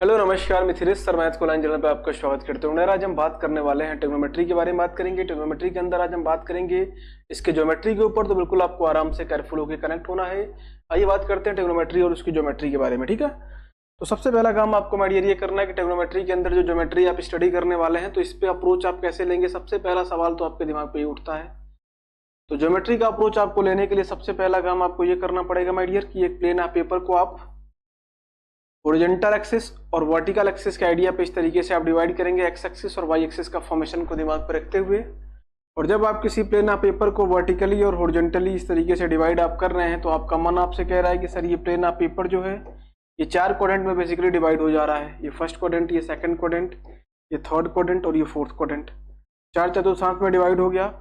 Hello नमस्कार, Mithilesh sir maths को line channel पर आपका स्वागत करते हैं। आज हम बात करने वाले हैं ट्रिग्नोमेट्री के बारे में बात करेंगे। ट्रिग्नोमेट्री के अंदर आज हम बात करेंगे इसके ज्योमेट्री के ऊपर, तो बिल्कुल आपको आराम से केयरफुल होकर कनेक्ट होना है। आइए बात करते हैं ट्रिग्नोमेट्री और उसकी ज्योमेट्री के बारे में, ठीक है। तो सबसे पहला काम आपको माइडियर ये करना है कि ट्रिग्नोमेट्री के अंदर जो ज्योमेट्री आप स्टडी करने वाले हैं तो इस पे अप्रोच आप कैसे लेंगे। सबसे पहला सवाल तो आपके दिमाग पे ही उठता है। तो ज्योमेट्री का अप्रोच आपको लेने के लिए सबसे पहला काम आपको ये करना पड़ेगा माइडियर कि एक प्लेन पेपर को आप हॉरिजॉन्टल एक्सिस और वर्टिकल एक्सिस के आइडिया पे इस तरीके से आप डिवाइड करेंगे, एक्स एक्सिस और वाई एक्सिस का फॉर्मेशन को दिमाग पर रखते हुए। और जब आप किसी प्लेन पेपर को वर्टिकली और हॉरिजॉन्टली इस तरीके से डिवाइड आप कर रहे हैं तो आपका मन आपसे कह रहा है कि सर ये प्लेन पेपर जो है ये 4 क्वाड्रेंट में बेसिकली डिवाइड हो जा रहा है। ये फर्स्ट क्वाड्रेंट, ये सेकंड क्वाड्रेंट, ये थर्ड क्वाड्रेंट और ये फोर्थ क्वाड्रेंट, 4 चतुर्थांश में डिवाइड हो गया।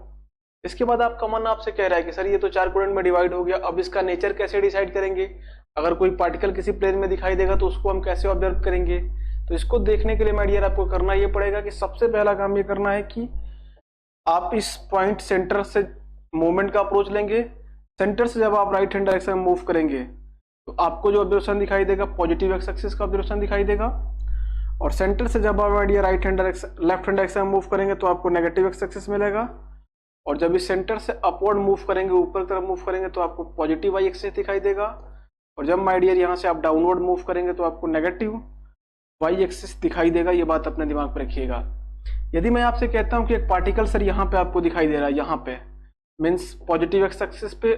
इसके बाद आपका मन आपसे कह रहा है कि सर ये तो 4 क्वाड्रेंट में डिवाइड हो गया, अब इसका नेचर कैसे डिसाइड करेंगे। अगर कोई पार्टिकल किसी प्लेन में दिखाई देगा तो उसको हम कैसे ऑब्जर्व करेंगे। तो इसको देखने के लिए माय डियर आपको करना ये पड़ेगा कि सबसे पहला काम ये करना है कि आप इस पॉइंट सेंटर से मूवमेंट का अप्रोच लेंगे। सेंटर से जब आप राइट हैंड डायरेक्शन में मूव करेंगे तो आपको जो ऑब्जर्वेशन दिखाई देगा पॉजिटिव एक्स एक्सिस का ऑब्जर्वेशन दिखाई देगा। और सेंटर से जब आप my dear right hand direction left hand direction में मूव करेंगे तो आपको नेगेटिव एक्स एक्सिस मिलेगा। और जब इस सेंटर से अपवर्ड मूव करेंगे, ऊपर की तरफ मूव करेंगे तो आपको पॉजिटिव वाई एक्सिस दिखाई देगा। और जब माय डियर यहाँ से आप डाउनवर्ड मूव करेंगे तो आपको नेगेटिव वाई एक्सिस दिखाई देगा। ये बात अपने दिमाग पर रखिएगा। यदि मैं आपसे कहता हूँ कि एक पार्टिकल सर यहाँ पे आपको दिखाई दे रहा है, यहाँ पे मीन्स पॉजिटिव एक्स एक्सिस पे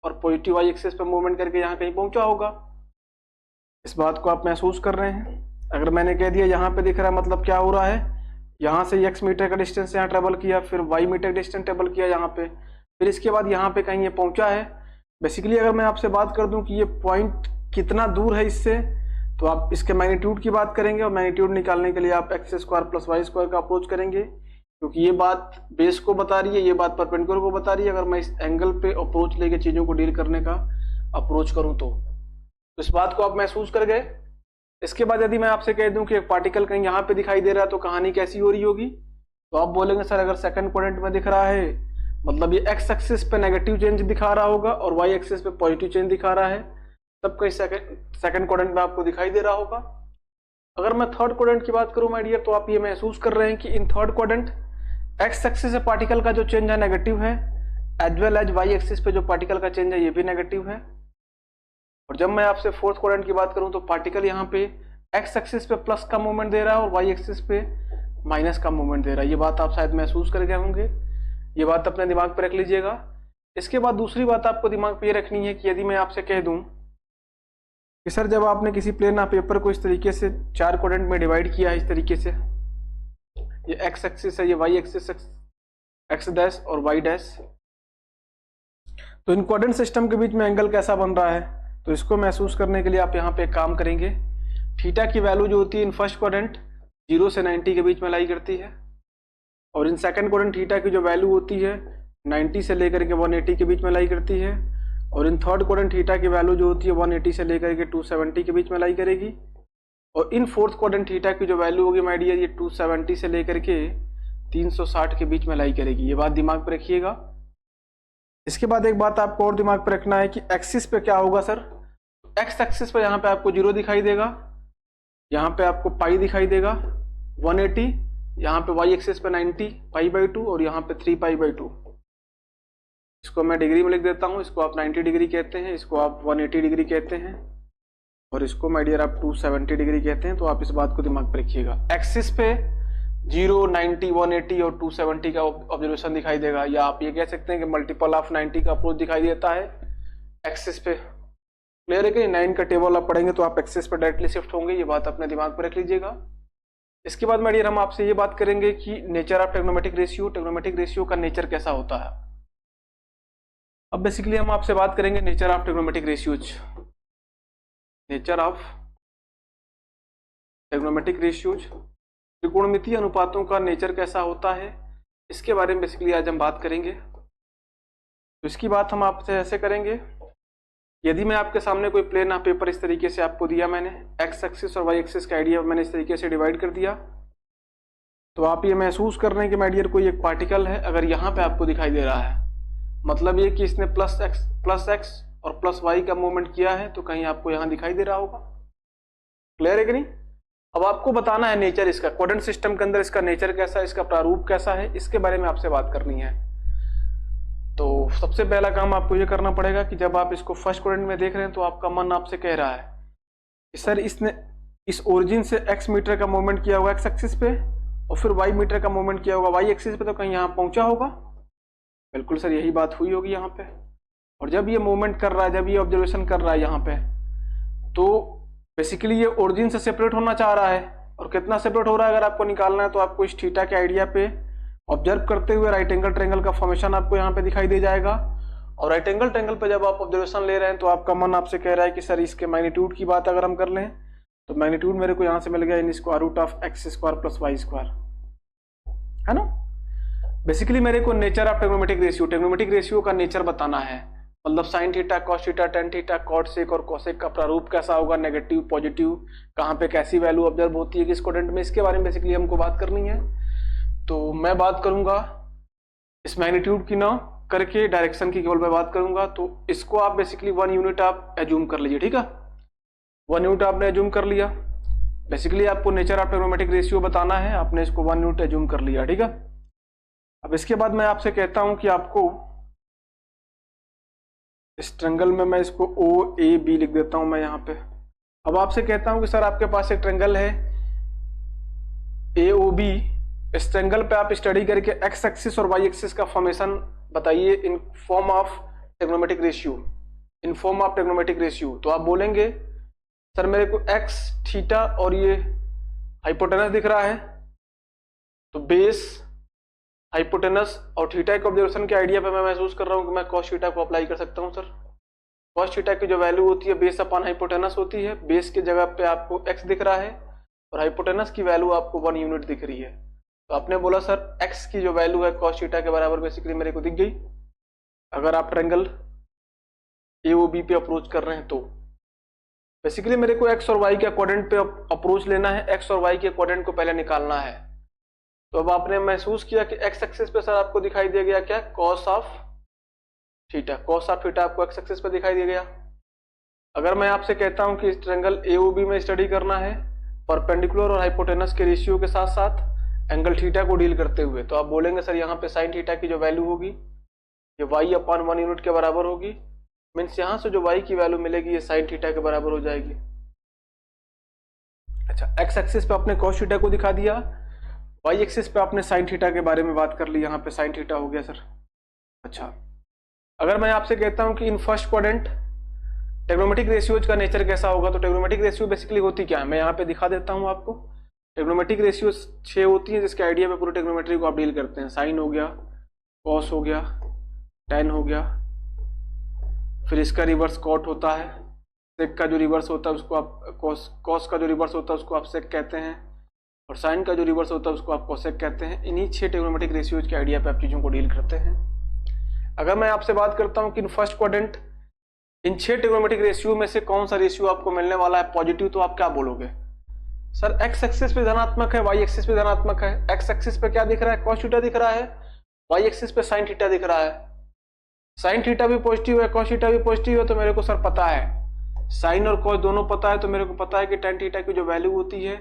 और पॉजिटिव वाई एक्सिस पे मूवमेंट करके यहाँ कहीं पहुंचा होगा, इस बात को आप महसूस कर रहे हैं। अगर मैंने कह दिया यहाँ पे दिख रहा है, मतलब क्या हो रहा है, यहाँ से x मीटर का डिस्टेंस यहाँ ट्रेवल किया, फिर y मीटर डिस्टेंस ट्रेवल किया यहाँ पे, फिर इसके बाद यहाँ पे कहीं ये पहुंचा है। बेसिकली अगर मैं आपसे बात कर दूं कि ये पॉइंट कितना दूर है इससे, तो आप इसके मैग्नीट्यूड की बात करेंगे और मैग्नीट्यूड निकालने के लिए आप x square plus y square का अप्रोच करेंगे, क्योंकि ये बात बेस को बता रही है, ये बात परपेंडिकुलर को बता रही है। अगर मैं इस एंगल पे अप्रोच लेके चीजों को डील करने का अप्रोच करूं तो इस बात को आप महसूस कर गए। इसके बाद यदि मैं आपसे कह दूं कि एक पार्टिकल कहीं यहाँ पे दिखाई दे रहा है तो कहानी कैसी हो रही होगी, तो आप बोलेंगे सर अगर सेकंड क्वाड्रेंट में दिख रहा है मतलब ये एक्स एक्सिस पे नेगेटिव चेंज दिखा रहा होगा और वाई एक्सिस पे पॉजिटिव चेंज दिखा रहा है, तब कहीं सेकंड क्वाड्रेंट में आपको दिखाई दे रहा होगा। अगर मैं थर्ड क्वाड्रेंट की बात करूं माय डियर, तो आप ये महसूस कर रहे हैं कि in third quadrant x axis से पार्टिकल का जो चेंज है नेगेटिव है, as well as y axis पे जो पार्टिकल का चेंज है ये भी नेगेटिव है। और जब मैं आपसे फोर्थ क्वाड्रेंट की बात करूं तो पार्टिकल यहाँ पे एक्स एक्सिस पे प्लस का मूवमेंट दे रहा है और वाई एक्सिस पे माइनस का मूवमेंट दे रहा है। ये बात आप शायद महसूस कर गए होंगे, ये बात अपने दिमाग पे रख लीजिएगा। इसके बाद दूसरी बात आपको दिमाग पे ये रखनी है कि यदि मैं आपसे कह दूं कि सर जब आपने किसी प्लेन पेपर को इस तरीके से 4 क्वाड्रेंट में डिवाइड किया है, इस तरीके से, ये एक्स एक्सिस है, ये वाई एक्सिस, एक्स डैश और वाई डैश, तो इन क्वाड्रेंट सिस्टम के बीच में एंगल कैसा बन रहा है, तो इसको महसूस करने के लिए आप यहाँ पे एक काम करेंगे। थीटा की वैल्यू जो होती है इन फर्स्ट क्वाड्रेंट 0 से 90 के बीच में लाई करती है, और इन सेकंड क्वाड्रेंट थीटा की जो वैल्यू होती है 90 से लेकर के 180 के बीच में लाई करती है, और इन थर्ड क्वाड्रेंट थीटा की वैल्यू जो होती है 180 से लेकर के 270 के बीच में लाई करेगी, और इन फोर्थ क्वाड्रेंट थीटा की जो वैल्यू होगी माय डियर ये 270 से लेकर के 360 के बीच में लाई करेगी। ये बात दिमाग पर रखिएगा। इसके बाद एक बात आपको और दिमाग पर रखना है कि एक्सिस पे क्या होगा सर, एक्स एक्सिस पे यहाँ पे आपको 0 दिखाई देगा, यहाँ पे आपको पाई दिखाई देगा 180, यहाँ पे वाई एक्सिस पे 90 पाई/2 और यहाँ पे 3 पाई/2। इसको मैं डिग्री में लिख देता हूँ, इसको आप 90 डिग्री कहते हैं, इसको आप 180 डिग्री कहते हैं, और इसको माय डियर आप 270 डिग्री कहते हैं। तो आप इस बात को दिमाग पर रखिएगा। एक्सिस पे 0, 90, 180 और 270 का ऑब्जर्वेशन दिखाई देगा, या आप ये कह सकते हैं कि मल्टीपल ऑफ 90 का अप्रोच दिखाई देता है एक्सिस पे। क्लियर है कि 9 का टेबल आप पढ़ेंगे तो आप एक्सिस पे डायरेक्टली शिफ्ट होंगे। ये बात अपने दिमाग पर रख लीजिएगा। इसके बाद माय डियर हम आपसे ये बात करेंगे कि nature of trigonometric ratio, trigonometric ratio का नेचर कैसा होता है। अब बेसिकली हम आपसे बात करेंगे nature of trigonometric ratios. Nature of trigonometric ratios, त्रिकोणमितीय अनुपातों का नेचर कैसा होता है, इसके बारे में बेसिकली आज हम बात करेंगे। तो इसकी बात हम आपसे ऐसे करेंगे, यदि मैं आपके सामने कोई प्लेन पेपर इस तरीके से आपको दिया, मैंने एक्स एक्सिस और वाई एक्सिस का आइडिया मैंने इस तरीके से डिवाइड कर दिया, तो आप ये महसूस कर रहे हैं कि माय डियर कोई एक पार्टिकल है, अगर यहाँ पे आपको दिखाई दे रहा है, मतलब ये कि इसने प्लस एक्स और प्लस वाई का मूवमेंट किया है, तो कहीं आपको यहाँ दिखाई दे रहा होगा। क्लियर है कि नहीं। अब आपको बताना है नेचर इसका, कोऑर्डिनेट सिस्टम के अंदर इसका नेचर कैसा है, इसका प्रारूप कैसा है, इसके बारे में आपसे बात करनी है। तो सबसे पहला काम आपको ये करना पड़ेगा कि जब आप इसको फर्स्ट कोऑर्डिनेट में देख रहे हैं तो आपका मन आपसे कह रहा है कि सर इसने इस ओरिजिन से x मीटर का मूवमेंट किया होगा x एक्सिस पे और फिर y मीटर का मूवमेंट किया होगा y एक्सिस पे, तो कहीं यहाँ पहुंचा होगा। बिल्कुल सर, यही बात हुई होगी यहाँ पे। और जब ये मूवमेंट कर रहा है, जब ये ऑब्जर्वेशन कर रहा है यहाँ पे, तो बेसिकली ये ओरिजिन से सेपरेट होना चाह रहा है। और कितना सेपरेट हो रहा है अगर आपको निकालना है तो आपको इस थीटा के आइडिया पे ऑब्जर्व करते हुए राइट एंगल ट्रायंगल का फॉर्मेशन आपको यहाँ पे दिखाई दे जाएगा। और राइट एंगल ट्रायंगल पे जब आप ऑब्जर्वेशन ले रहे हैं तो आपका मन आपसे कह रहा है कि सर इसके मैग्नीट्यूड की बात अगर हम कर लें तो मैग्नीट्यूड मेरे को यहाँ से मिल गया in square root of x square plus y square, है ना। बेसिकली मेरे को नेचर ऑफ ट्रिग्नोमेट्रिक रेशियो का नेचर बताना है, मतलब sine theta, cos theta, tan theta, cot sec और कोसेक का प्रारूप कैसा होगा, नेगेटिव पॉजिटिव, कहाँ पे कैसी वैल्यू ऑब्जर्व होती है किस कोऑर्डिनेट में, इसके बारे में बेसिकली हमको बात करनी है। तो मैं बात करूंगा इस मैग्नीट्यूड की ना करके डायरेक्शन की केवल मैं बात करूंगा। तो इसको आप बेसिकली 1 यूनिट आप एज्यूम कर लीजिए, ठीक है। 1 यूनिट आपने एज्यूम कर लिया। बेसिकली आपको नेचर ऑफ ट्रिग्नोमेट्रिक रेशियो बताना है, आपने इसको 1 यूनिट एज्यूम कर लिया, ठीक है। अब इसके बाद मैं आपसे कहता हूं कि आपको इस ट्रायंगल में मैं इसको ओ ए बी लिख देता हूं मैं यहाँ पे। अब आपसे कहता हूं कि सर आपके पास एक ट्रायंगल है ए ओ बी, इस ट्रायंगल पे आप स्टडी करके एक्स एक्सिस और वाई एक्सिस का फॉर्मेशन बताइए in form of trigonometric ratio, in form of trigonometric ratio. तो आप बोलेंगे सर मेरे को एक्स थीटा और ये हाइपोटेनस दिख रहा है, तो बेस हाइपोटेनस और थीटा के ऑब्जर्वेशन के आइडिया पे मैं महसूस कर रहा हूँ कि मैं कॉस थीटा को अप्लाई कर सकता हूँ। सर कॉस थीटा की जो वैल्यू होती है बेस अपॉन हाइपोटेनस होती है, बेस की जगह पे आपको एक्स दिख रहा है और हाइपोटेनस की वैल्यू आपको 1 यूनिट दिख रही है। तो आपने बोला सर एक्स की जो वैल्यू है कॉस थीटा के बराबर बेसिकली मेरे को दिख गई अगर आप ट्रायंगल एओबी पे अप्रोच कर रहे हैं। तो बेसिकली मेरे को एक्स और वाई के कोऑर्डिनेट पे अप्रोच लेना है, एक्स और वाई के कोऑर्डिनेट को पहले निकालना है। तो अब आपने महसूस किया कि एक्स एक्सिस पे सर आपको दिखाई दे गया क्या, cos of theta, cos of theta आपको एक्स एक्सिस पे दिखाई दे गया। अगर मैं आपसे कहता हूं कि इस ट्रायंगल एओबी में स्टडी करना है परपेंडिकुलर और हाइपोटेनस के रेशियो के साथ साथ एंगल थीटा को डील करते हुए, तो आप बोलेंगे सर यहाँ पे साइन थीटा की जो वैल्यू होगी ये वाई अपॉन 1 यूनिट के बराबर होगी। मीन्स यहाँ से जो वाई की वैल्यू मिलेगी ये साइन थीटा के बराबर हो जाएगी। अच्छा, एक्स एक्सिस पे आपने कॉस थीटा को दिखा दिया, वाई एक्सिस पे आपने साइन थीटा के बारे में बात कर ली, यहाँ पे साइन थीटा हो गया सर। अच्छा, अगर मैं आपसे कहता हूँ कि इन फर्स्ट क्वाड्रेंट ट्रिग्नोमेट्रिक रेशियोज का नेचर कैसा होगा, तो ट्रिग्नोमेट्रिक रेशियो बेसिकली होती क्या है मैं यहाँ पे दिखा देता हूँ आपको। ट्रिग्नोमेट्रिक रेशियो 6 होती है जिसके आइडिया पे पूरे ट्रिग्नोमेट्री को आप डील करते हैं। साइन हो गया, कॉस हो गया, टेन हो गया, फिर इसका रिवर्स कॉट होता है, सेक का जो रिवर्स होता है उसको आप कॉस का जो रिवर्स होता है उसको आप सेक कहते हैं, और साइन का जो रिवर्स होता है उसको आप कोसेक कहते हैं। इन्हीं 6 ट्रिग्नोमेट्रिक रेशियोज के आइडिया पे आप चीज़ों को डील करते हैं। अगर मैं आपसे बात करता हूं कि इन फर्स्ट क्वाड्रेंट इन 6 ट्रिग्नोमेट्रिक रेशियो में से कौन सा रेशियो आपको मिलने वाला है पॉजिटिव, तो आप क्या बोलोगे? सर एक्स एक्सिस पे धनात्मक है, वाई एक्सिस पे धनात्मक है। एक्स एक्सिस पे क्या दिख रहा है, कॉस थीटा दिख रहा है, वाई एक्सिस पे साइन थीटा दिख रहा है। साइन थीटा भी पॉजिटिव है, कॉस थीटा भी पॉजिटिव है, तो मेरे को सर पता है साइन और कॉस दोनों पता है, तो मेरे को पता है कि टेन थीटा की जो वैल्यू होती है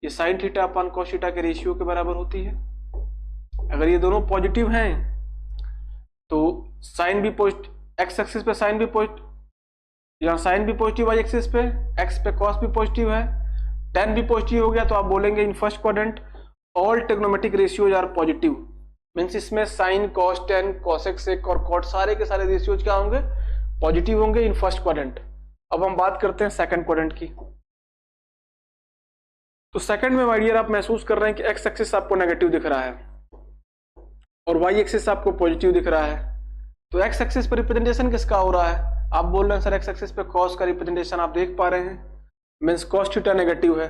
ये sine theta upon cos theta के रेशियो के बराबर होती है। अगर ये दोनों पॉजिटिव हैं तो साइन भी पॉजिटिव, एक्स एक्सिस पे साइन भी पॉजिटिव, यहाँ साइन भी पॉजिटिव, वाई एक्सिस पे एक्स पे कॉस भी पॉजिटिव है, टेन भी पॉजिटिव हो गया, तो आप बोलेंगे in first quadrant all trigonometric ratios are positive. Means इसमें sine, cos, tan, cosec, sec और कॉट सारे के सारे रेशियोज क्या होंगे, पॉजिटिव होंगे इन फर्स्ट क्वाड्रेंट। अब हम बात करते हैं सेकंड क्वाड्रेंट की। तो सेकंड में माय डियर आप महसूस कर रहे हैं कि एक्स एक्सिस आपको नेगेटिव दिख रहा है और वाई एक्सिस आपको पॉजिटिव दिख रहा है। तो एक्स एक्सिस पर रिप्रेजेंटेशन किसका हो रहा है, आप बोल रहे हैं सर एक्स एक्सिस पे कॉस का रिप्रेजेंटेशन आप देख पा रहे हैं, मीन्स कॉस थीटा नेगेटिव है।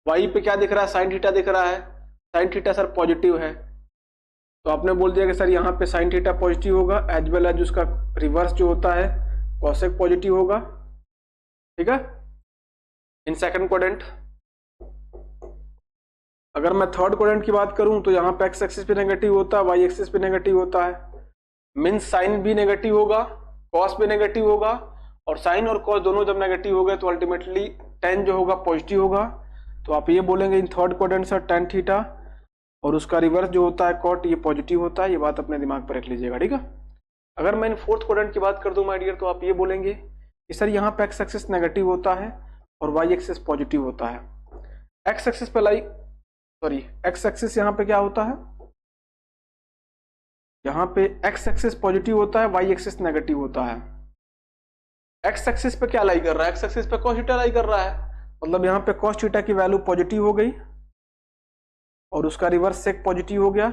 वाई पे क्या दिख रहा है, साइन थीटा दिख रहा है, साइन थीटा सर पॉजिटिव है। तो आपने बोल दिया कि सर यहाँ पे साइन थीटा पॉजिटिव होगा एज वेल एज उसका रिवर्स जो होता है कॉसेक पॉजिटिव होगा, ठीक है, इन सेकंड क्वाड्रेंट। अगर मैं थर्ड क्वाड्रेंट की बात करूं तो यहाँ पे एक्स एक्सिस पे नेगेटिव होता है, वाई एक्सिस पे नेगेटिव होता है, मीन्स साइन भी नेगेटिव होगा, कॉस भी नेगेटिव होगा, और साइन और कॉस दोनों जब नेगेटिव हो गए तो अल्टीमेटली टेन जो होगा पॉजिटिव होगा, तो आप ये बोलेंगे इन third quadrant sir tan theta, और उसका रिवर्स जो होता है cot, ये पॉजिटिव होता है। ये बात अपने दिमाग पर रख लीजिएगा, ठीक है। अगर मैं इन फोर्थ क्वाड्रेंट की बात कर दूं माय डियर, तो आप ये बोलेंगे कि सर यहाँ पे एक्स एक्सिस नेगेटिव होता है और वाई एक्सिस पॉजिटिव होता है। एक्स एक्सिस पे एक्स एक्सिस यहाँ पे क्या होता है, यहाँ पे एक्स एक्सिस पॉजिटिव होता है, वाई एक्सिस नेगेटिव होता है। एक्स एक्सिस पे क्या लाई कर रहा है, एक्स एक्सिस पे cos थीटा लाई कर रहा है, मतलब यहाँ पे cos थीटा की वैल्यू पॉजिटिव हो गई और उसका रिवर्स सेक पॉजिटिव हो गया।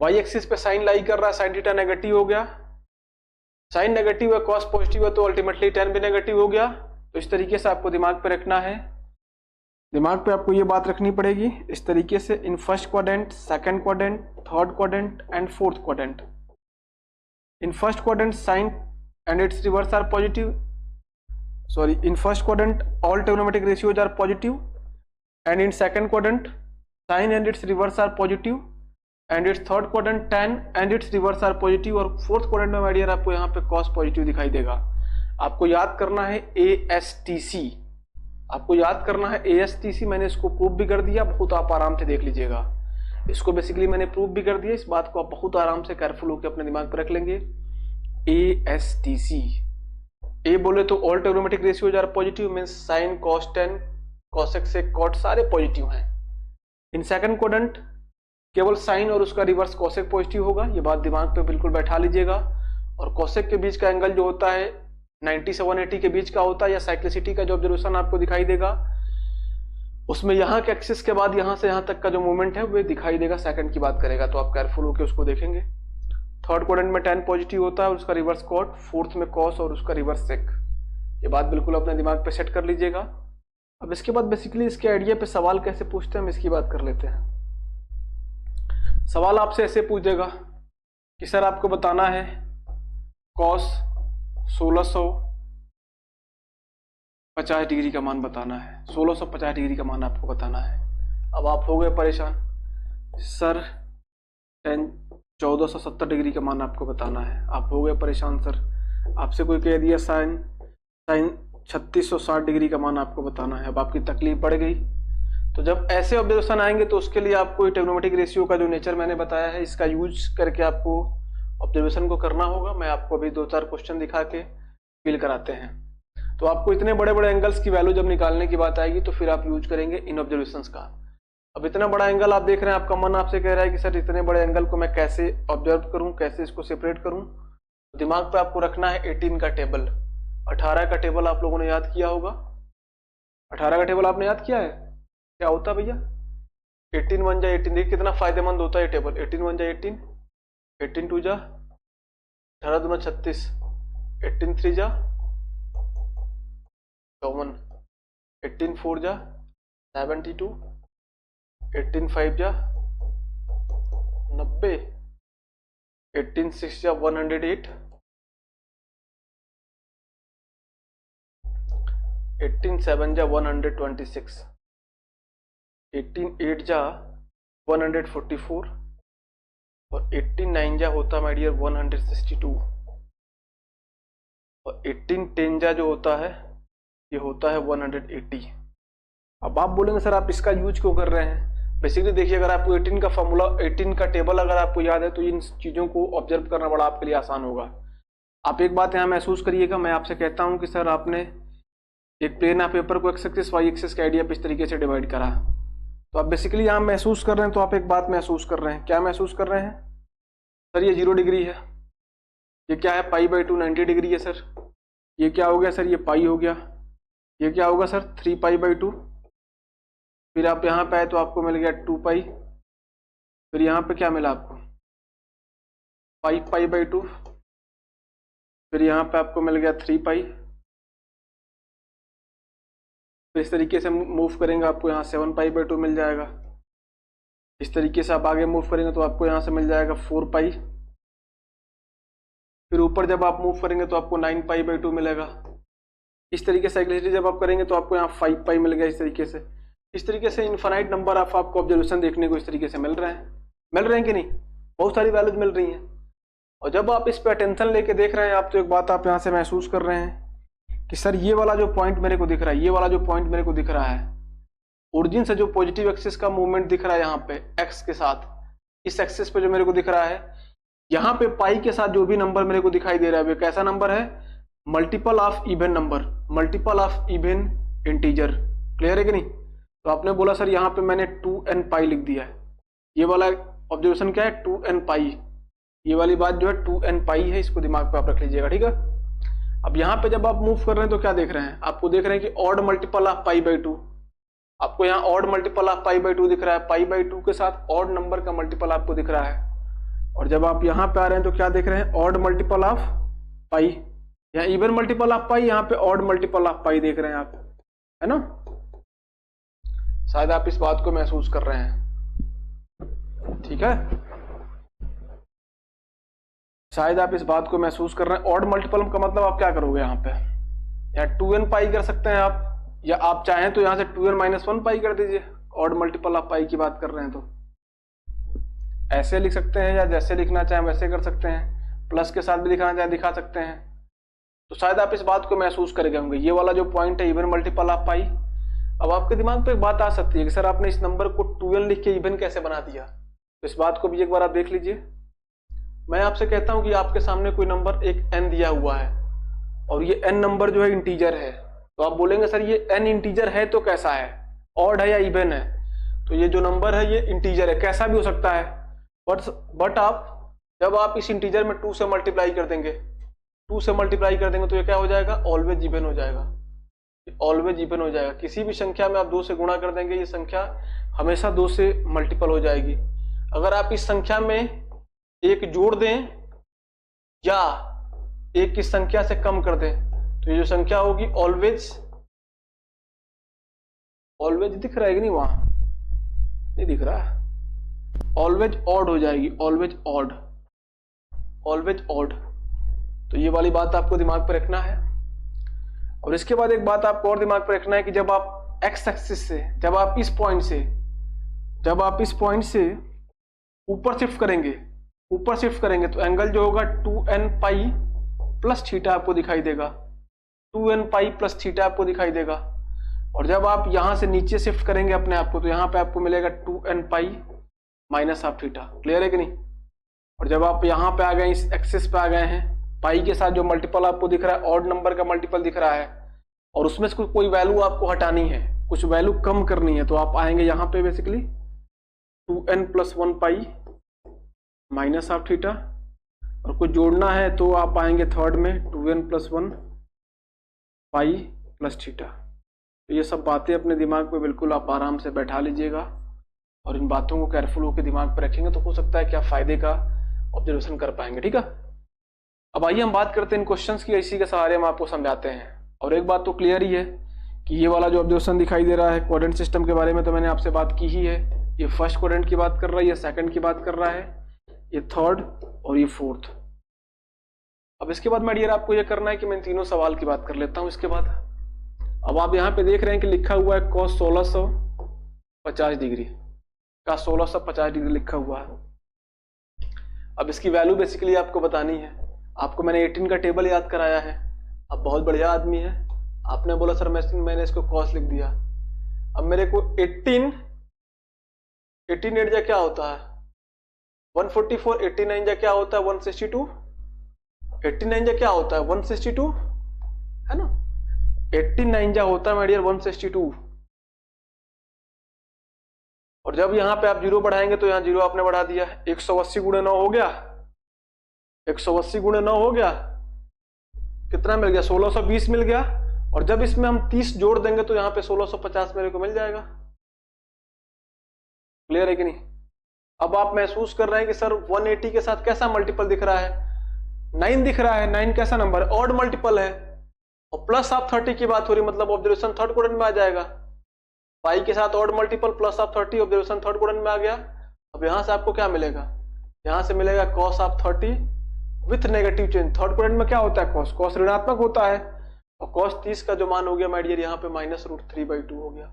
वाई एक्सिस पे साइन लाई कर रहा है, साइन थीटा नेगेटिव हो गया, साइन नेगेटिव है cos पॉजिटिव है, तो अल्टीमेटली tan भी नेगेटिव हो गया। तो इस तरीके से आपको दिमाग पे रखना है, दिमाग पे आपको ये बात रखनी पड़ेगी इस तरीके से, in first quadrant, second quadrant, third quadrant and fourth quadrant. In first quadrant sine and its reverse are positive, in first quadrant all trigonometric ratios are positive, and in second quadrant sin and its reverse are positive, and its third quadrant tan and its reverse are positive, और fourth quadrant में my dear आपको यहाँ पे cos positive दिखाई देगा। आपको याद करना है ASTC, आपको याद करना है ASTC। मैंने इसको प्रूव भी कर दिया, बहुत आप आराम से देख लीजिएगा। इसको बेसिकली मैंने प्रूव भी कर दिया, इस बात को आप बहुत आराम से केयरफुल होकर अपने दिमाग पर रख लेंगे। ASTC, ए बोले तो all trigonometric ratios are positive, means sine cos tan cosec sec cot सारे पॉजिटिव हैं। इन सेकंड क्वाड्रेंट केवल साइन और उसका रिवर्स cosec पॉजिटिव होगा, ये बात दिमाग पे बिल्कुल बैठा लीजिएगा। और cosec के बीच का एंगल जो होता है 90 से 180 के बीच का होता है, या साइक्लिसिटी का जो ऑब्जर्वेशन आपको दिखाई देगा उसमें यहाँ के एक्सिस के बाद यहाँ से यहाँ तक का जो मूवमेंट है वो दिखाई देगा, सेकंड की बात करेगा, तो आप केयरफुल होकर उसको देखेंगे। थर्ड क्वाड्रेंट में tan पॉजिटिव होता है और उसका रिवर्स cot, फोर्थ में cos और उसका रिवर्स sec। ये बात बिल्कुल अपने दिमाग पे सेट कर लीजिएगा। अब इसके बाद बेसिकली इसके आइडिया पे सवाल कैसे पूछते हैं हम इसकी बात कर लेते हैं। सवाल आपसे ऐसे पूछेगा कि सर आपको बताना है cos 1650 डिग्री का मान बताना है, 1650 डिग्री का मान आपको बताना है। अब आप हो गए परेशान, सर tan 1470 डिग्री का मान आपको बताना है। आप हो गए परेशान, सर आपसे कोई कह दिया साइन 3660 डिग्री का मान आपको बताना है। अब आपकी तकलीफ बढ़ गई। तो जब ऐसे ऑब्जर्वेशन आएंगे तो उसके लिए आपको ट्रिग्नोमेट्रिक रेशियो का जो नेचर मैंने बताया है इसका यूज करके आपको ऑब्जर्वेशन को करना होगा। मैं आपको अभी 2-4 क्वेश्चन दिखा के फिल कराते हैं। तो आपको इतने बड़े बड़े एंगल्स की वैल्यू जब निकालने की बात आएगी तो फिर आप यूज करेंगे इन ऑब्जर्वेशंस का। अब इतना बड़ा एंगल आप देख रहे हैं, आपका मन आपसे कह रहा है कि सर इतने बड़े एंगल को मैं कैसे ऑब्जर्व करूं, कैसे इसको सेपरेट करूं। तो दिमाग पे आपको रखना है 18 का टेबल, 18 का टेबल आप लोगों ने याद किया होगा। 18 का टेबल आपने याद किया है, क्या होता है भैया? 18 1 जा 18, देखिए कितना फायदेमंद होता है ये टेबल। 18 1 जा 18, 18 2 जा 18 2 36, 18 3 जा 54, 18 4 जा 72, 18 5 जा 90, 18 6 जा 108, 18 7 जा 126, 18 8 जा 144 और 18 9 जा होता माय डियर 162 और 18 10 जा जो होता है ये होता है 180। अब आप बोलेंगे सर आप इसका यूज क्यों कर रहे हैं? बेसिकली देखिए, अगर आपको 18 का फॉर्मूला, 18 का टेबल अगर आपको याद है तो इन चीज़ों को ऑब्जर्व करना बड़ा आपके लिए आसान होगा। आप एक बात यहाँ महसूस करिएगा, मैं आपसे कहता हूँ कि सर आपने एक प्लेन ऑफ पेपर को एक्स एक्सिस वाई एक्सिस के आइडिया पे इस तरीके से डिवाइड करा, तो आप बेसिकली यहाँ महसूस कर रहे हैं, तो आप एक बात महसूस कर रहे हैं। क्या महसूस कर रहे हैं? सर ये 0 डिग्री है, ये क्या है π/2 90 डिग्री है सर। ये क्या हो गया सर? ये पाई हो गया। ये क्या होगा सर? 3π/2। फिर आप यहाँ पे आए तो आपको मिल गया 2π। फिर यहाँ पे क्या मिला आपको? 5π/2। फिर यहाँ पे आपको मिल गया 3π। तो इस तरीके से मूव करेंगे आपको यहाँ 7π/2 मिल जाएगा। इस तरीके से आप आगे मूव करेंगे तो आपको यहाँ से मिल जाएगा 4π। फिर ऊपर जब आप मूव करेंगे तो आपको 9π/2 मिलेगा। इस तरीके से साइक्लिसिटी जब आप करेंगे तो आपको यहाँ 5π मिल गया। इस तरीके से इनफाइनाइट नंबर ऑफ आपको ऑब्जर्वेशन देखने को इस तरीके से मिल रहे हैं कि नहीं? बहुत सारी वैल्यूज मिल रही हैं। और जब आप इस पे अटेंशन लेके देख रहे हैं आप, तो एक बात आप यहाँ से महसूस कर रहे हैं कि सर ये वाला जो पॉइंट मेरे को दिख रहा है, ये वाला जो पॉइंट मेरे को दिख रहा है, ओरिजिन से जो पॉजिटिव एक्सिस का मूवमेंट दिख रहा है यहाँ पे एक्स के साथ, इस एक्सिस पे जो मेरे को दिख रहा है, यहाँ पे पाई के साथ जो भी नंबर मेरे को दिखाई दे रहा है वो कैसा नंबर है, multiple of even number, multiple of even integer. Clear है कि नहीं? तो आपने बोला सर यहाँ पे मैंने 2n पाई लिख दिया है, ये वाला ऑब्जर्वेशन क्या है 2n पाई, ये वाली बात जो है 2n पाई है, इसको दिमाग पे आप रख लीजिएगा, ठीक है। अब यहाँ पे जब आप मूव कर रहे हैं तो क्या देख रहे हैं, आपको देख रहे हैं कि odd multiple of pi by 2, आपको यहाँ odd multiple of pi by 2 दिख रहा है, पाई बाई 2 के साथ ऑड नंबर का मल्टीपल आपको दिख रहा है। और जब आप यहाँ पे आ रहे हैं तो क्या देख रहे हैं, ऑड मल्टीपल ऑफ पाई, यहाँ इवन मल्टीपल ऑफ पाई, यहाँ पे ऑड मल्टीपल ऑफ पाई देख रहे हैं आप, है ना। शायद आप इस बात को महसूस कर रहे हैं, ठीक है, शायद आप इस बात को महसूस कर रहे हैं। ऑड मल्टीपल का मतलब आप क्या करोगे, यहाँ पे यहाँ 2n पाई कर सकते हैं आप, या आप चाहें तो यहाँ से 2n माइनस 1 पाई कर दीजिए, ऑड मल्टीपल ऑफ पाई की बात कर रहे हैं तो ऐसे लिख सकते हैं, या जैसे लिखना चाहें वैसे कर सकते हैं, प्लस के साथ भी दिखाना चाहें दिखा सकते हैं। तो शायद आप इस बात को महसूस कर गए होंगे, ये वाला जो पॉइंट है इवन मल्टीपल ऑफ पाई। अब आपके दिमाग पे एक बात आ सकती है कि सर आपने इस नंबर को 2n लिख के इवन कैसे बना दिया, तो इस बात को भी एक बार आप देख लीजिए। मैं आपसे कहता हूं कि आपके सामने कोई नंबर एक n दिया हुआ है और ये n नंबर जो है इंटीजर है, तो आप बोलेंगे सर ये n इंटीजर है तो कैसा है, ऑड है या इवन है, तो ये जो नंबर है ये इंटीजर है, कैसा भी हो सकता है, बट आप जब आप इस इंटीजर में 2 से मल्टीप्लाई कर देंगे, 2 से मल्टीप्लाई कर देंगे तो ये क्या हो जाएगा, ऑलवेज इवन हो जाएगा, ऑलवेज इवन हो जाएगा। किसी भी संख्या में आप 2 से गुणा कर देंगे ये संख्या हमेशा 2 से मल्टीपल हो जाएगी। अगर आप इस संख्या में एक जोड़ दें या एक की संख्या से कम कर दें तो ये जो संख्या होगी ऑलवेज, ऑलवेज दिख रहा है कि नहीं, वहां नहीं दिख रहा है, ऑलवेज ऑड हो जाएगी, ऑलवेज ऑड, ऑलवेज ऑड। तो ये वाली बात आपको दिमाग पर रखना है। और इसके बाद एक बात आपको और दिमाग पर रखना है कि जब आप एक्स एक्सिस से, जब आप इस पॉइंट से ऊपर शिफ्ट करेंगे, ऊपर शिफ्ट करेंगे तो एंगल जो होगा 2n पाई प्लस थीटा आपको दिखाई देगा, 2n पाई प्लस थीटा आपको दिखाई देगा। और जब आप यहां से नीचे शिफ्ट करेंगे अपने आप को तो यहां पे आपको मिलेगा 2n pi minus of theta. Clear है कि नहीं? और जब आप यहां पे आ गए, इस एक्सिस पे आ गए हैं, पाई के साथ जो मल्टीपल आपको दिख रहा है, ऑड नंबर का मल्टीपल दिख रहा है, और उसमें से कोई वैल्यू आपको हटानी है, कुछ वैल्यू कम करनी है, तो आप आएंगे यहाँ पे basically 2n plus 1 pi minus of theta, और कुछ जोड़ना है तो आप आएंगे थर्ड में 2n plus 1 pi plus theta. तो ये सब बातें अपने दिमाग पे बिल्कुल आप आराम से बैठा लीजिएगा और इन बातों को केयरफुल होकर दिमाग पे रखेंगे तो हो सकता है कि आप फायदे का ऑब्जर्वेशन कर पाएंगे, ठीक है। अब आइए हम बात करते हैं इन क्वेश्चंस की, इसी के सहारे हम आपको समझाते हैं। और एक बात तो क्लियर ही है कि ये वाला जो ऑब्जर्वेशन दिखाई दे रहा है क्वाड्रेंट सिस्टम के बारे में तो मैंने आपसे बात की ही है, ये फर्स्ट क्वाड्रेंट की बात कर रहा है, ये सेकंड की बात कर रहा है, ये थर्ड और ये फोर्थ। अब इसके बाद मैं डियर आपको ये करना है कि मैं तीनों सवाल की बात कर लेता हूं। इसके बाद अब आप यहाँ पे देख रहे हैं कि लिखा हुआ है cos 1650 डिग्री का 1650 डिग्री लिखा हुआ है। अब इसकी वैल्यू बेसिकली आपको बतानी है। आपको मैंने 18 का टेबल याद कराया है, अब बहुत बढ़िया आदमी है, आपने बोला सर मैंने इसको cos लिख दिया। अब मेरे को 18 8 जा क्या होता है 144, 89 जा क्या होता है 162, 89 जा क्या होता है 162, है ना, 89 जा होता है माय डियर 162। और जब यहां पे आप जीरो बढ़ाएंगे तो यहां जीरो आपने बढ़ा दिया, 180 गुणे 9 हो गया, 180 गुणे 9 हो गया, कितना मिल गया 1620 मिल गया। और जब इसमें हम 30 जोड़ देंगे तो यहां पे 1650 मेरे को मिल जाएगा। क्लियर है कि नहीं? अब आप महसूस कर रहे हैं कि सर 180 के साथ कैसा मल्टीपल दिख रहा है, 9 दिख रहा है। 9 कैसा नंबर है, ऑड मल्टीपल है। और प्लस ऑफ 30 की बात हो रही, मतलब ऑब्जर्वेशन थर्ड क्वाड्रेंट में आ जाएगा। पाई के साथ odd multiple plus of 30, observation third quadrant में आ गया। अब यहां से आपको क्या मिलेगा, यहां से मिलेगा cos of 30 with negative change. Third quadrant में क्या होता है cos ऋणात्मक होता है, और cos 30 का जो मान हो गया माय डियर यहाँ पे -√3/2 हो गया।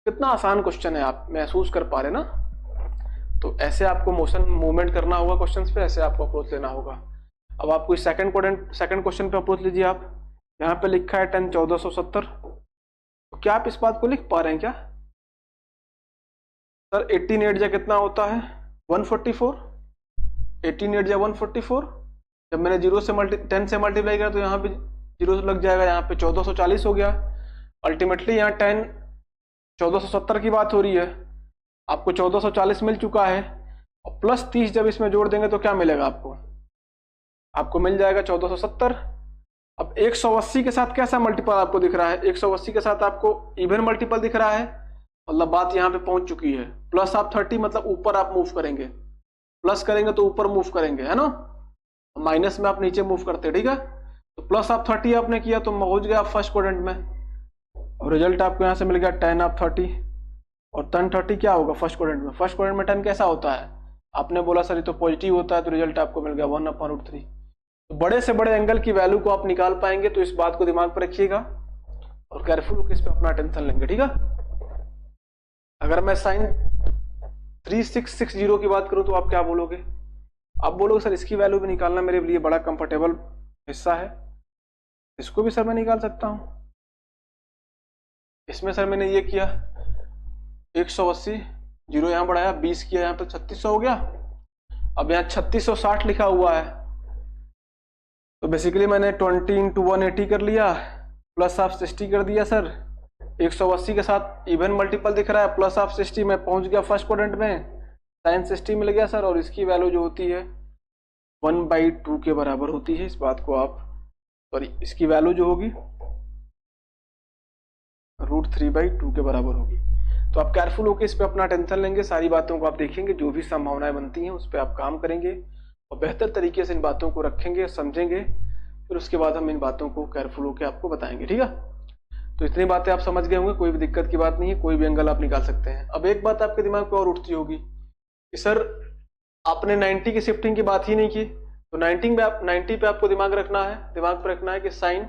कितना आसान क्वेश्चन है, आप महसूस कर पा रहे ना। तो ऐसे आपको मूवमेंट करना होगा क्वेश्चंस पे, ऐसे आपको अप्रोच लेना होगा। अब आपको इस सेकंड क्वेश्चन पे अप्रोच लीजिए। आप यहाँ पे लिखा है 10 1470, तो क्या आप इस बात को लिख पा रहे हैं क्या सर 18 8 जा कितना होता है 144, 18 8 जा 144। जब मैंने 10 से मल्टीप्लाई किया तो यहाँ पे 0 लग जाएगा, यहाँ पे 1440 हो गया। अल्टीमेटली यहाँ 10 1470 की बात हो रही है, आपको 1440 मिल चुका है और प्लस 30 जब इसमें जोड़ देंगे तो क्या मिलेगा आपको मिल जाएगा 1470। अब 180 के साथ कैसा मल्टीपल आपको दिख रहा है, 180 के साथ आपको इवन मल्टीपल दिख रहा है, मतलब बात यहाँ पे पहुंच चुकी है। प्लस आप 30 मतलब ऊपर आप मूव करेंगे, प्लस करेंगे तो ऊपर मूव करेंगे, है ना, माइनस में आप नीचे मूव करते, ठीक है। तो प्लस आप 30 आपने किया तो पहुंच गया आप फर्स्ट क्वाड्रेंट में, और रिजल्ट आपको यहाँ से मिल गया 10 आप 30, और 10 30 क्या होगा फर्स्ट क्वाड्रेंट में। फर्स्ट क्वाड्रेंट में 10 कैसा होता है, आपने बोला सर ये तो पॉजिटिव होता है, तो रिजल्ट आपको मिल गया 1/√3। तो बड़े से बड़े एंगल की वैल्यू को आप निकाल पाएंगे, तो इस बात को दिमाग पर रखिएगा और केयरफुल होकर इस पे अपना अटेंशन लेंगे, ठीक है। अगर मैं साइन 3660 की बात करूं तो आप क्या बोलोगे, आप बोलोगे सर इसकी वैल्यू भी निकालना मेरे लिए बड़ा कंफर्टेबल हिस्सा है, इसको भी सर मैं निकाल सकता हूं। इसमें सर मैंने ये किया 180, 0 यहां बढ़ाया, 20 किया, यहां पे 3600 हो गया। अब यहाँ 3660 लिखा हुआ है, तो बेसिकली मैंने 20 × 180 कर लिया, प्लस ऑफ 60 कर दिया सर। 180 के साथ इवन मल्टीपल दिख रहा है, प्लस ऑफ 60 में पहुंच गया फर्स्ट क्वाड्रेंट में, साइन 60 मिल गया सर, और इसकी वैल्यू जो होती है 1/2 के बराबर होती है। इस बात को आप, सॉरी, इसकी वैल्यू जो होगी √3/2 के बराबर होगी। तो आप केयरफुल होकर इस पे अपना टेंशन लेंगे, सारी बातों को आप देखेंगे, जो भी संभावनाएं बनती हैं उस पर आप काम करेंगे और बेहतर तरीके से इन बातों को रखेंगे, समझेंगे, फिर उसके बाद हम इन बातों को केयरफुल होकर आपको बताएंगे, ठीक है। तो इतनी बातें आप समझ गए होंगे, कोई भी दिक्कत की बात नहीं है, कोई भी एंगल आप निकाल सकते हैं। अब एक बात आपके दिमाग पे और उठती होगी कि सर आपने 90 की शिफ्टिंग की बात ही नहीं की, तो 90 पे आपको दिमाग पे रखना है कि साइन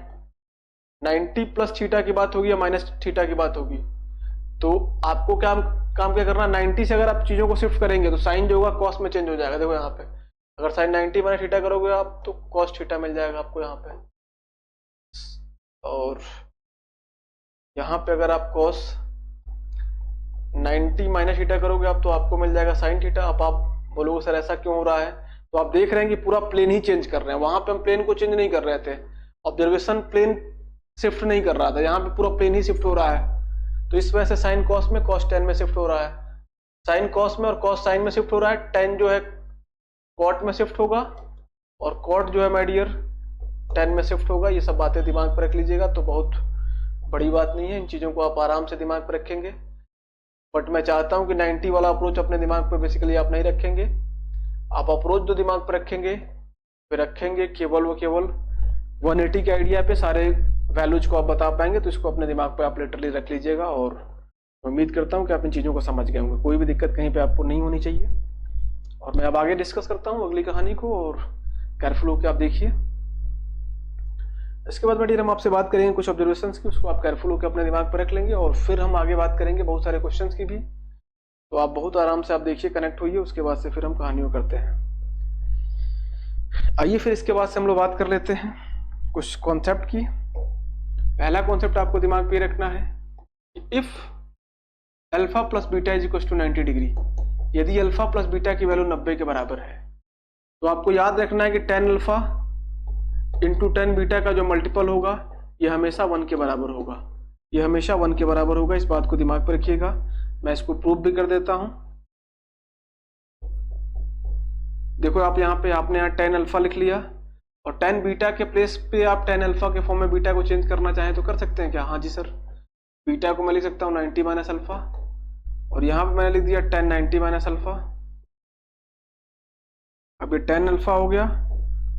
90 प्लस थीटा की बात होगी या माइनस थीटा की बात होगी। तो आपको काम क्या करना, 90 से अगर आप चीजों को शिफ्ट करेंगे तो साइन जो होगा कॉस में चेंज हो जाएगा। देखो यहाँ पे अगर साइन 90 माइनस थीटा करोगे आप तो कॉस थीटा मिल जाएगा आपको यहाँ पे, और यहाँ पे अगर आप cos 90 माइनस थीटा करोगे आप तो आपको मिल जाएगा sin थीटा। अब आप बोलोगे सर ऐसा क्यों हो रहा है, तो आप देख रहे हैं कि पूरा प्लेन ही चेंज कर रहे हैं, वहां पे हम प्लेन को चेंज नहीं कर रहे थे, ऑब्जर्वेशन प्लेन शिफ्ट नहीं कर रहा था, यहाँ पे पूरा प्लेन ही शिफ्ट हो रहा है। तो इस वजह से sin cos में cos tan में शिफ्ट हो रहा है, sin cos में और cos sin में शिफ्ट हो रहा है, tan जो है cot में शिफ्ट होगा और cot जो है माय डियर tan में शिफ्ट होगा। ये सब बातें दिमाग पर रख लीजिएगा, तो बहुत बड़ी बात नहीं है, इन चीज़ों को आप आराम से दिमाग पर रखेंगे। बट मैं चाहता हूं कि 90 वाला अप्रोच अपने दिमाग पर बेसिकली आप नहीं रखेंगे, आप अप्रोच जो दिमाग पर रखेंगे फिर रखेंगे केवल 180 के आइडिया पे सारे वैल्यूज को आप बता पाएंगे। तो इसको अपने दिमाग पर आप लिटरली रख लीजिएगा, और उम्मीद करता हूं कि आप इन चीज़ों को समझ गए होंगे, कोई भी दिक्कत कहीं पर आपको नहीं होनी चाहिए। और मैं अब आगे डिस्कस करता हूँ अगली कहानी को, और केयरफुल होकर आप देखिए। इसके बाद बेटी हम आपसे बात करेंगे कुछ ऑब्जर्वेशंस की, उसको आप केयरफुल होकर अपने दिमाग पर रख लेंगे, और फिर हम आगे बात करेंगे बहुत सारे क्वेश्चंस की भी। तो आप बहुत आराम से आप देखिए, कनेक्ट होइए, उसके बाद से फिर हम कहानियों करते हैं। आइए फिर इसके बाद से हम लोग बात कर लेते हैं कुछ कॉन्सेप्ट की। पहला कॉन्सेप्ट आपको दिमाग पे रखना है कि if alpha plus beta is equal to 90 degree, यदि अल्फा प्लस बीटा की वैल्यू 90 के बराबर है, तो आपको याद रखना है कि tan alpha into tan beta का जो मल्टीपल होगा ये हमेशा 1 के बराबर होगा, ये हमेशा 1 के बराबर होगा। इस बात को दिमाग पर रखिएगा, मैं इसको प्रूफ भी कर देता हूं। देखो आप यहाँ पे आपने यहाँ tan अल्फा लिख लिया, और tan बीटा के प्लेस पे आप tan अल्फा के फॉर्म में बीटा को चेंज करना चाहें तो कर सकते हैं क्या, हाँ जी सर। बीटा को मैं लिख सकता हूँ 90 माइनस अल्फा, और यहाँ पे मैंने लिख दिया tan 90 माइनस अल्फा। अब ये tan अल्फा हो गया,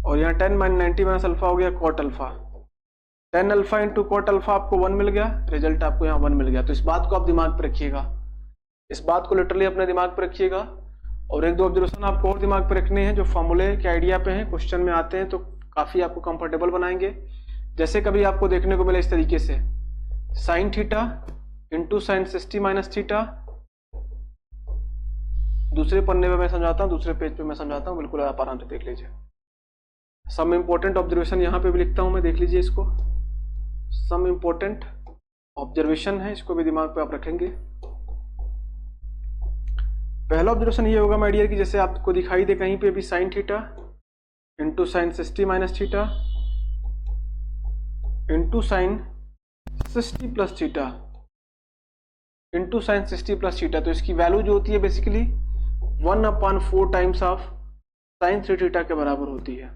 और यहाँ 10 - 90 माइनस अल्फा हो गया cot alpha. tan alpha into cot alpha आपको 1 मिल गया, रिजल्ट आपको यहाँ 1 मिल गया। तो इस बात को आप दिमाग पर रखिएगा, इस बात को लिटरली अपने दिमाग पर रखिएगा। और एक दो ऑब्जर्वेशन आपको और दिमाग पर रखने हैं जो फॉर्मूले के आइडिया पे हैं, क्वेश्चन में आते हैं, तो काफी आपको कंफर्टेबल बनाएंगे। जैसे कभी आपको देखने को मिले इस तरीके से sine theta into sine 60 minus theta, दूसरे पन्ने पे मैं समझाता हूँ, दूसरे पेज पे मैं समझाता हूँ, बिल्कुल आप आराम से देख लीजिए। सम इम्पोर्टेंट ऑब्जर्वेशन यहाँ पे भी लिखता हूँ मैं, देख लीजिए इसको, सम इम्पोर्टेंट ऑब्जर्वेशन है, इसको भी दिमाग पे आप रखेंगे। पहला ऑब्जर्वेशन ये होगा माय डियर कि जैसे आपको दिखाई दे कहीं पे भी sine theta into sine 60 minus theta into sine 60 plus theta into sine 60 plus theta, तो इसकी वैल्यू जो होती है basically 1/4 times of sine 3 theta के बराबर होती है।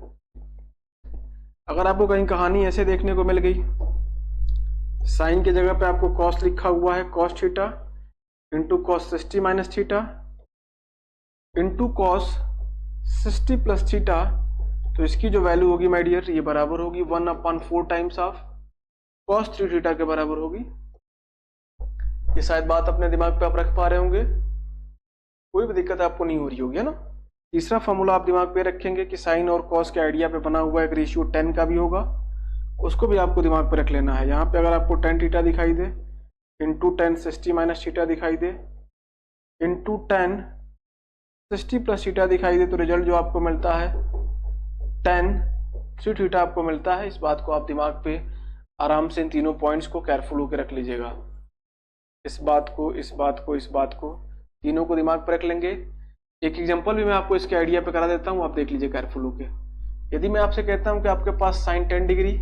अगर आपको कहीं कहानी ऐसे देखने को मिल गई, साइन की जगह पे आपको कॉस लिखा हुआ है, cos theta into cos 60 minus theta into cos 60 plus theta, तो इसकी जो वैल्यू होगी माय डियर ये बराबर होगी 1/4 टाइम्स ऑफ कॉस 3 थीटा के बराबर होगी। ये शायद बात अपने दिमाग पे आप रख पा रहे होंगे, कोई भी दिक्कत आपको नहीं हो रही होगी, है ना। तीसरा फॉर्मूला आप दिमाग पे रखेंगे कि साइन और कॉस के आइडिया पे बना हुआ एक रेशियो 10 का भी होगा, उसको भी आपको दिमाग पे रख लेना है। यहाँ पे अगर आपको 10 थीटा दिखाई दे इंटू 10 60 माइनस थीटा दिखाई दे इंटू 10 60 प्लस थीटा दिखाई दे, तो रिजल्ट जो आपको मिलता है 10 3 थीटा आपको मिलता है। इस बात को आप दिमाग पे आराम से इन तीनों पॉइंट्स को केयरफुल होकर रख लीजिएगा। इस बात को, इस बात को, इस बात को, तीनों को दिमाग पर रख लेंगे। एक एग्जांपल भी मैं आपको इसके आइडिया पे करा देता हूँ, आप देख लीजिए केयरफुल होके। यदि मैं आपसे कहता हूँ कि आपके पास साइन 10 डिग्री,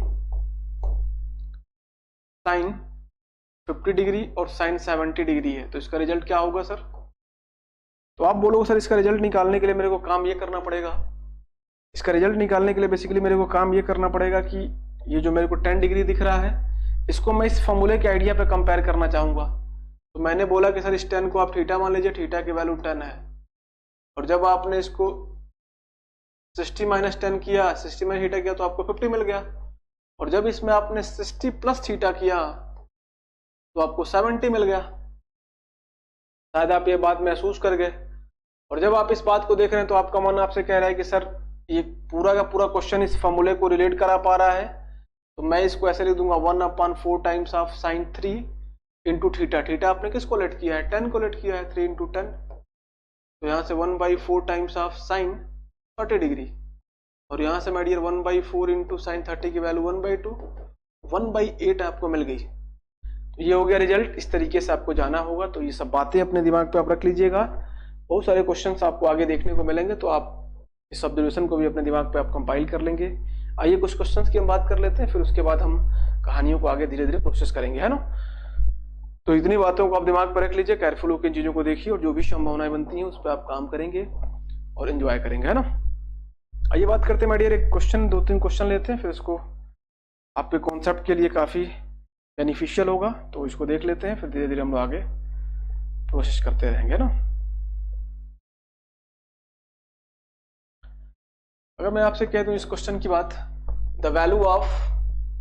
साइन 50 डिग्री और साइन 70 डिग्री है, तो इसका रिजल्ट क्या होगा सर? तो आप बोलोगे सर इसका रिजल्ट निकालने के लिए मेरे को काम ये करना पड़ेगा, इसका रिजल्ट निकालने के लिए बेसिकली मेरे को काम ये करना पड़ेगा कि ये जो मेरे को 10 डिग्री दिख रहा है इसको मैं इस फॉर्मूले के आइडिया पे कंपेयर करना चाहूंगा। तो मैंने बोला कि सर इस 10 को आप थीटा मान लीजिए, थीटा की वैल्यू 10 है, और जब आपने इसको 60 माइनस 10 किया, 60 माइनस थीटा किया तो आपको 50 मिल गया, और जब इसमें आपने 60 प्लस थीटा किया तो आपको 70 मिल गया। शायद आप ये बात महसूस कर गए, और जब आप इस बात को देख रहे हैं तो आपका मन आपसे कह रहा है कि सर ये पूरा का पूरा क्वेश्चन इस फॉर्मूले को रिलेट करा पा रहा है, तो मैं इसको ऐसे लिख दूंगा 1/4 times of sine 3 into theta. Theta आपने किसको लेट किया है? 10 को लेट किया है, 3 इंटू 10, तो यहाँ से 1/4 टाइम्स ऑफ साइन 30 डिग्री, और यहाँ से माय डियर 1/4 इंटू साइन 30 की वैल्यू 1/2, 1/8 आपको मिल गई। तो ये हो गया रिजल्ट। इस तरीके से आपको जाना होगा, तो ये सब बातें अपने दिमाग पे आप रख लीजिएगा। बहुत सारे क्वेश्चंस आपको आगे देखने को मिलेंगे, तो आप इस ऑब्जर्वेशन को भी अपने दिमाग पे आप कंपाइल कर लेंगे। आइए कुछ क्वेश्चंस की हम बात कर लेते हैं, फिर उसके बाद हम कहानियों को आगे धीरे धीरे प्रोसेस करेंगे, है ना। तो इतनी बातों को आप दिमाग पर रख लीजिए, केयरफुल होकर इन चीजों को देखिए, और जो भी संभावनाएं बनती हैं उस पर आप काम करेंगे और एंजॉय करेंगे, है ना। आइए बात करते हैं माय डियर, एक क्वेश्चन 2-3 क्वेश्चन लेते हैं, फिर इसको आपके कॉन्सेप्ट के लिए काफी बेनिफिशियल होगा, तो इसको देख लेते हैं, फिर धीरे धीरे हम लोग आगे कोशिश करते रहेंगे ना। अगर मैं आपसे कह दूं इस क्वेश्चन की बात, the value of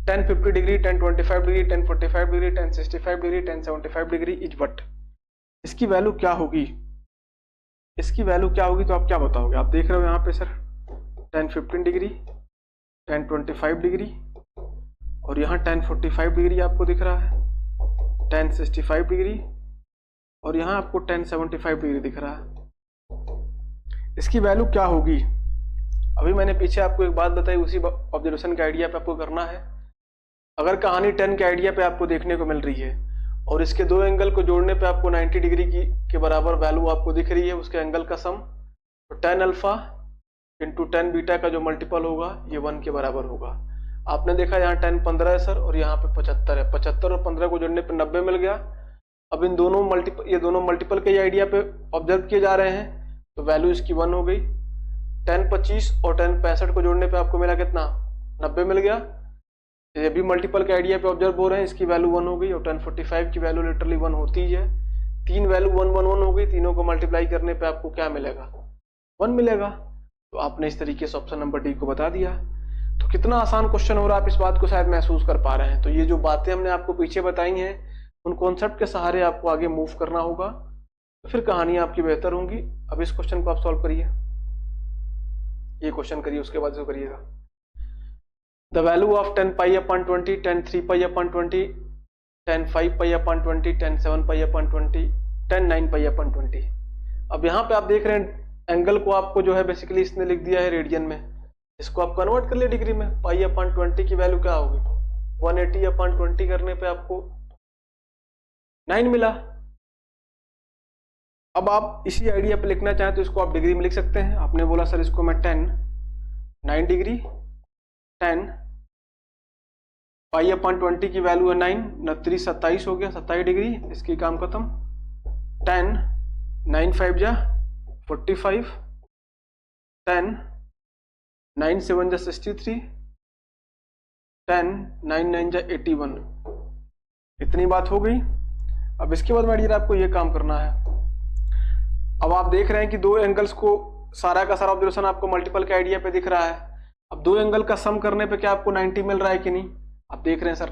10 50 degree, 10 25 degree, 10 45 degree, 10 65 degree, 10 75 degree is what, इसकी वैल्यू क्या होगी? इसकी वैल्यू क्या होगी तो आप क्या बताओगे? आप देख रहे हो यहाँ पे सर 10 15 डिग्री, 10 25 डिग्री, और यहाँ 10 45 डिग्री आपको दिख रहा है, 10 65 डिग्री, और यहाँ आपको 10 75 डिग्री दिख रहा है। इसकी वैल्यू क्या होगी? अभी मैंने पीछे आपको एक बात बताई, उसी ऑब्जर्वेशन के आइडिया पे आपको करना है। अगर कहानी 10 के आइडिया पे आपको देखने को मिल रही है और इसके दो एंगल को जोड़ने पे आपको 90 डिग्री के बराबर वैल्यू आपको दिख रही है, उसके एंगल का सम, तो 10 अल्फा इंटू 10 बीटा का जो मल्टीपल होगा ये 1 के बराबर होगा। आपने देखा यहाँ 10 15 है सर, और यहाँ पे 75 है, 75 और 15 को जोड़ने पे 90 मिल गया। अब इन दोनों मल्टीपल, ये दोनों मल्टीपल के आइडिया पे ऑब्जर्व किए जा रहे हैं, तो वैल्यू इसकी 1 हो गई। 10 25 और 10 65 को जोड़ने पे आपको मिला कितना? 90 मिल गया। ये भी मल्टीपल के आइडिया पे ऑब्जर्व हो रहे हैं, इसकी वैल्यू 1 हो गई, और 10 45 की वैल्यू लिटरली 1 होती ही है। तीन वैल्यू 1 1 1 हो गई, तीनों को मल्टीप्लाई करने पे आपको क्या मिलेगा? 1 मिलेगा। तो आपने इस तरीके से ऑप्शन नंबर डी को बता दिया। तो कितना आसान क्वेश्चन हो रहा है, आप इस बात को शायद महसूस कर पा रहे हैं। तो ये जो बातें हमने आपको पीछे बताई हैं, उन कॉन्सेप्ट के सहारे आपको आगे मूव करना होगा, तो फिर कहानियां आपकी बेहतर होंगी। अब इस क्वेश्चन को आप सॉल्व करिए, ये क्वेश्चन करिए, उसके बाद इसको करिएगा। The value of 10 pi upon 20, 10 3 pi upon 20, 10 5 pi upon 20, 10 7 pi upon 20, 10 9 pi upon 20। अब यहाँ पे आप देख रहे हैं एंगल को आपको जो है बेसिकली इसने लिख दिया है रेडियन में, इसको आप कन्वर्ट कर लिए डिग्री में। पाई अपॉन 20 की वैल्यू क्या होगी? 180 अपॉन 20 करने पे आपको 9 मिला। अब आप इसी आइडिया पे लिखना चाहें तो इसको आप डिग्री में लिख सकते हैं। आपने बोला सर इसको मैं 10 9 डिग्री 10 पाई/20 की वैल्यू है 9, 29 27 हो गया 27 डिग्री, इसकी काम खत्म। 10 9 5 जा 45, 10 9 7 जा 63, 10 9 9 जा 81। इतनी बात हो गई। अब इसके बाद मेडियर आपको ये काम करना है। अब आप देख रहे हैं कि दो एंगल्स को सारा का सारा ऑब्जर्वेशन आपको मल्टीपल के आइडिया पे दिख रहा है। अब दो एंगल का सम करने पे क्या आपको 90 मिल रहा है कि नहीं? आप देख रहे हैं सर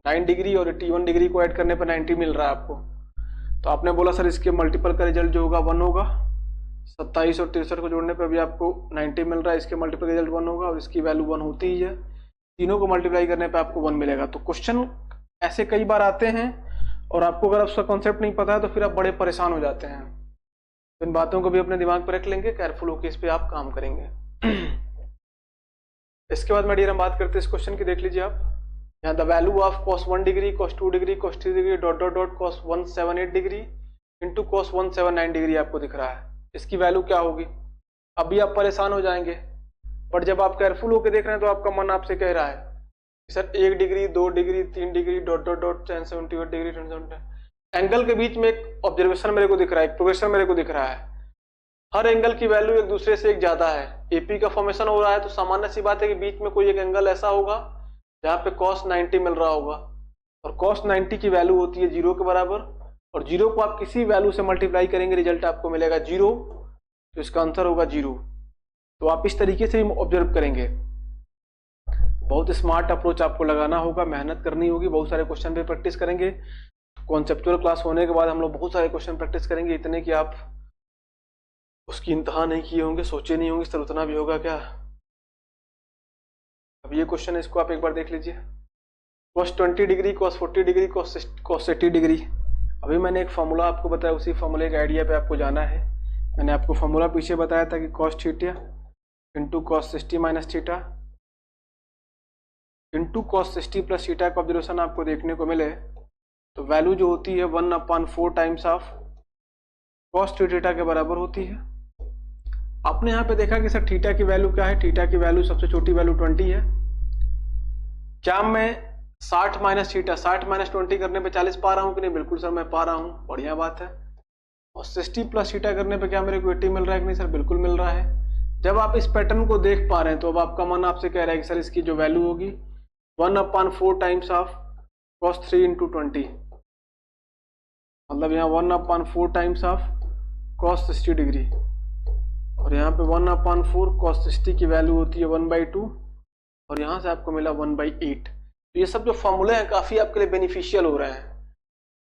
9 डिग्री और 81 डिग्री को ऐड करने पे 90 मिल रहा है आपको। तो आपने बोला सर इसके मल्टीपल का रिजल्ट जो होगा 1 होगा। 27 और 63 को जोड़ने पे भी आपको 90 मिल रहा है, इसके मल्टीपल का रिजल्ट 1 होगा और इसकी वैल्यू 1 होती ही है। तीनों को मल्टीप्लाई करने पे आपको 1 मिलेगा। तो क्वेश्चन ऐसे कई बार आते हैं और आपको अगर उसका कॉन्सेप्ट नहीं पता है तो फिर आप बड़े परेशान हो जाते हैं। तो इन बातों को भी अपने दिमाग पर रख लेंगे, केयरफुल होकर इस पे आप काम करेंगे। इसके बाद मेडियर हम बात करते हैं इस क्वेश्चन की, देख लीजिए आप यहाँ the value of cos 1 degree cos 2 degree cos 3 degree dot dot dot cos 178 degree into cos 179 degree आपको दिख रहा है। इसकी वैल्यू क्या होगी? अभी आप परेशान हो जाएंगे, पर जब आप केयरफुल होकर देख रहे हैं तो आपका मन आपसे कह रहा है sir 1 degree 2 degree 3 degree dot dot dot 1078 degree 1078। Angle के बीच में एक ऑब्जर्वेशन मेरे को दिख रहा है, एक प्रोग्रेशन मेरे को दिख रहा है। हर एंगल की वैल्यू एक दूसरे से एक ज्यादा है। एपी का फॉर्मेशन हो रहा है तो सामान्य सी बात है कि बीच में कोई एक एंगल ऐसा होगा जहाँ पे cos 90 मिल रहा होगा और cos 90 की वैल्यू होती है 0 के बराबर, और 0 को आप किसी वैल्यू से मल्टीप्लाई करेंगे रिजल्ट आपको मिलेगा 0, तो इसका आंसर होगा 0। तो आप इस तरीके से ऑब्जर्व करेंगे। बहुत स्मार्ट अप्रोच आपको लगाना होगा, मेहनत करनी होगी, बहुत सारे क्वेश्चन पे प्रैक्टिस करेंगे। कॉन्सेप्चुअल क्लास होने के बाद हम लोग बहुत सारे क्वेश्चन प्रैक्टिस करेंगे, इतने कि आप उसकी इंतहा नहीं किए होंगे, सोचे नहीं होंगे सर उतना भी होगा क्या। अब ये क्वेश्चन है, इसको आप एक बार देख लीजिए। cos 20 degree cos 40 degree cos 80 degree. अभी मैंने एक फॉर्मूला आपको बताया, उसी फॉर्मूले के आइडिया पे आपको जाना है। मैंने आपको फॉर्मूला पीछे बताया था कि cos theta into cos 60 minus theta into cos 60 plus theta का ऑब्जर्वेशन आपको देखने को मिले तो वैल्यू जो होती है 1/4 टाइम्स ऑफ cos थीटा के बराबर होती है। आपने यहाँ पे देखा कि सर थीटा की वैल्यू क्या है? थीटा की वैल्यू सबसे छोटी वैल्यू 20 है। क्या मैं 60 माइनस थीटा 60 माइनस 20 करने पे 40 पा रहा हूँ कि नहीं? बिल्कुल सर मैं पा रहा हूँ, बढ़िया बात है। और 60 प्लस थीटा करने पे क्या मेरे को 80 मिल रहा है कि नहीं? सर बिल्कुल मिल रहा है। जब आप इस पैटर्न को देख पा रहे हैं तो अब आपका मन आपसे कह रहा है कि सर इसकी जो वैल्यू होगी 1/4 टाइम्स ऑफ cos 3 इंटू 20, मतलब यहाँ 1/4 टाइम्स ऑफ cos 60 डिग्री और यहाँ पे 1/4 cos 60 की वैल्यू होती है 1/2 और यहाँ से आपको मिला 1/8। तो ये सब जो फॉर्मूले हैं काफ़ी आपके लिए बेनिफिशियल हो रहे हैं,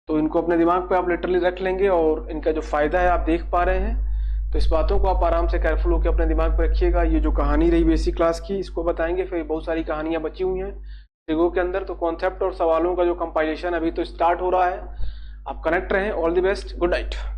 तो इनको अपने दिमाग पे आप लिटरली रख लेंगे और इनका जो फायदा है आप देख पा रहे हैं। तो इस बातों को आप आराम से केयरफुल होकर अपने दिमाग पे रखिएगा। ये जो कहानी रही बेसिक क्लास की इसको बताएंगे, फिर बहुत सारी कहानियां बची हुई हैं ट्रिगो के अंदर। तो कॉन्सेप्ट और सवालों का जो कंपाइलेशन अभी तो स्टार्ट हो रहा है। आप कनेक्ट रहें। All the best, good night.